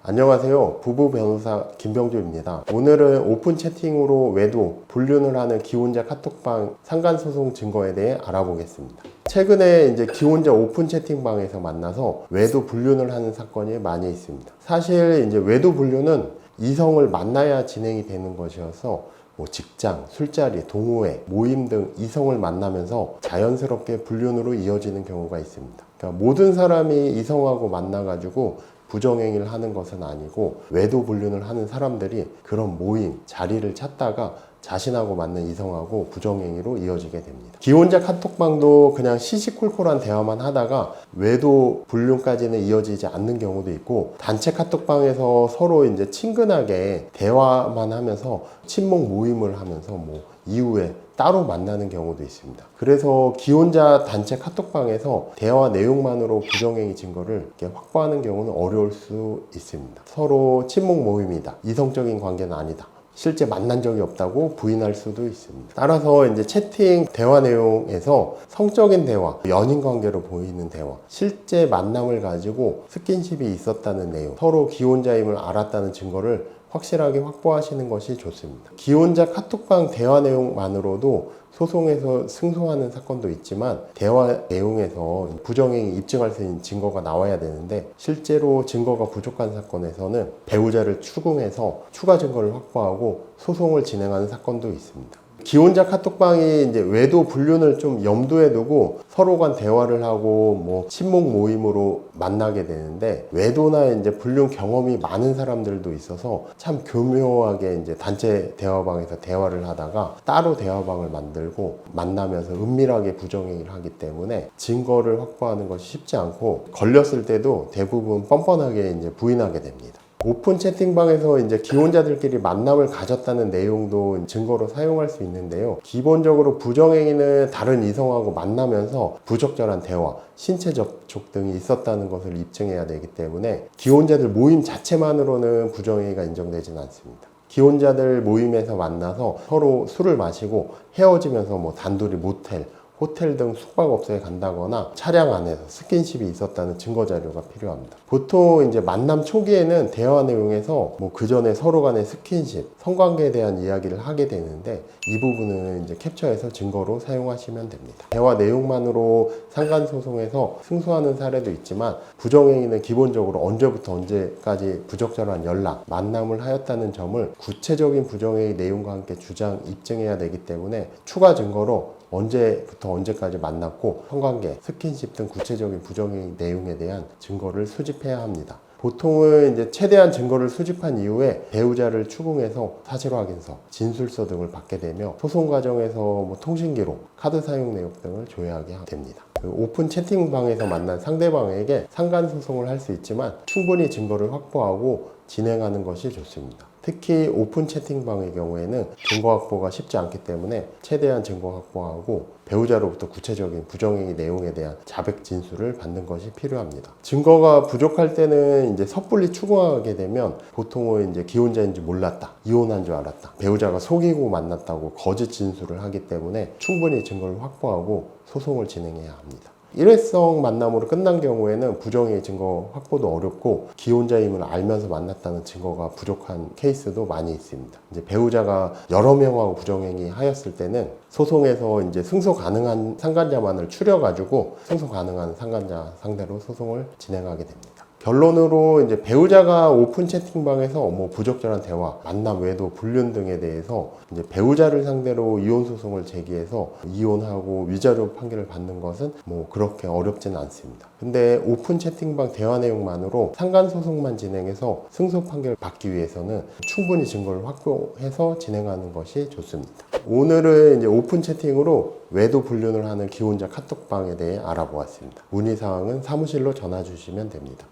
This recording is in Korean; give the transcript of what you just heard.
안녕하세요. 부부 변호사 김병조입니다. 오늘은 오픈 채팅으로 외도, 불륜을 하는 기혼자 카톡방 상간소송 증거에 대해 알아보겠습니다. 최근에 이제 기혼자 오픈 채팅방에서 만나서 외도, 불륜을 하는 사건이 많이 있습니다. 사실 이제 외도, 불륜은 이성을 만나야 진행이 되는 것이어서 직장, 술자리, 동호회, 모임 등 이성을 만나면서 자연스럽게 불륜으로 이어지는 경우가 있습니다. 그러니까 모든 사람이 이성하고 만나가지고 부정행위를 하는 것은 아니고 외도 불륜을 하는 사람들이 그런 모임, 자리를 찾다가 자신하고 맞는 이성하고 부정행위로 이어지게 됩니다. 기혼자 카톡방도 그냥 시시콜콜한 대화만 하다가 외도 불륜까지는 이어지지 않는 경우도 있고, 단체 카톡방에서 서로 이제 친근하게 대화만 하면서 친목 모임을 하면서 이후에 따로 만나는 경우도 있습니다. 그래서 기혼자 단체 카톡방에서 대화 내용만으로 부정행위 증거를 이렇게 확보하는 경우는 어려울 수 있습니다. 서로 친목 모임이다, 이성적인 관계는 아니다, 실제 만난 적이 없다고 부인할 수도 있습니다. 따라서 이제 채팅 대화 내용에서 성적인 대화, 연인 관계로 보이는 대화, 실제 만남을 가지고 스킨십이 있었다는 내용, 서로 기혼자임을 알았다는 증거를 확실하게 확보하시는 것이 좋습니다. 기혼자 카톡방 대화 내용만으로도 소송에서 승소하는 사건도 있지만, 대화 내용에서 부정행위 입증할 수 있는 증거가 나와야 되는데 실제로 증거가 부족한 사건에서는 배우자를 추궁해서 추가 증거를 확보하고 소송을 진행하는 사건도 있습니다. 기혼자 카톡방이 이제 외도 불륜을 좀 염두에 두고 서로 간 대화를 하고 친목 모임으로 만나게 되는데, 외도나 이제 불륜 경험이 많은 사람들도 있어서 참 교묘하게 이제 단체 대화방에서 대화를 하다가 따로 대화방을 만들고 만나면서 은밀하게 부정행위를 하기 때문에 증거를 확보하는 것이 쉽지 않고, 걸렸을 때도 대부분 뻔뻔하게 이제 부인하게 됩니다. 오픈 채팅방에서 이제 기혼자들끼리 만남을 가졌다는 내용도 증거로 사용할 수 있는데요. 기본적으로 부정행위는 다른 이성하고 만나면서 부적절한 대화, 신체 접촉 등이 있었다는 것을 입증해야 되기 때문에 기혼자들 모임 자체만으로는 부정행위가 인정되지는 않습니다. 기혼자들 모임에서 만나서 서로 술을 마시고 헤어지면서 단둘이 모텔, 호텔 등 숙박업소에 간다거나 차량 안에서 스킨십이 있었다는 증거 자료가 필요합니다. 보통 이제 만남 초기에는 대화 내용에서 그 전에 서로 간의 스킨십, 성관계에 대한 이야기를 하게 되는데, 이 부분은 이제 캡처해서 증거로 사용하시면 됩니다. 대화 내용만으로 상간소송에서 승소하는 사례도 있지만, 부정행위는 기본적으로 언제부터 언제까지 부적절한 연락, 만남을 하였다는 점을 구체적인 부정행위 내용과 함께 주장, 입증해야 되기 때문에 추가 증거로 언제부터 언제까지 만났고 성관계, 스킨십 등 구체적인 부정행위 내용에 대한 증거를 수집해야 합니다. 보통은 이제 최대한 증거를 수집한 이후에 배우자를 추궁해서 사실확인서, 진술서 등을 받게 되며 소송 과정에서 통신기록, 카드 사용 내역 등을 조회하게 됩니다. 오픈 채팅방에서 만난 상대방에게 상간소송을 할 수 있지만 충분히 증거를 확보하고 진행하는 것이 좋습니다. 특히 오픈 채팅방의 경우에는 증거 확보가 쉽지 않기 때문에 최대한 증거 확보하고 배우자로부터 구체적인 부정행위 내용에 대한 자백 진술을 받는 것이 필요합니다. 증거가 부족할 때는 이제 섣불리 추궁하게 되면 보통은 이제 기혼자인지 몰랐다, 이혼한 줄 알았다, 배우자가 속이고 만났다고 거짓 진술을 하기 때문에 충분히 증거를 확보하고 소송을 진행해야 합니다. 일회성 만남으로 끝난 경우에는 부정행위 증거 확보도 어렵고 기혼자임을 알면서 만났다는 증거가 부족한 케이스도 많이 있습니다. 이제 배우자가 여러 명하고 부정행위 하였을 때는 소송에서 이제 승소 가능한 상간자만을 추려가지고 승소 가능한 상간자 상대로 소송을 진행하게 됩니다. 결론으로 이제 배우자가 오픈 채팅방에서 부적절한 대화, 만남 외도, 불륜 등에 대해서 이제 배우자를 상대로 이혼 소송을 제기해서 이혼하고 위자료 판결을 받는 것은 그렇게 어렵지는 않습니다. 근데 오픈 채팅방 대화 내용만으로 상간 소송만 진행해서 승소 판결을 받기 위해서는 충분히 증거를 확보해서 진행하는 것이 좋습니다. 오늘은 이제 오픈 채팅으로 외도 불륜을 하는 기혼자 카톡방에 대해 알아보았습니다. 문의사항은 사무실로 전화 주시면 됩니다.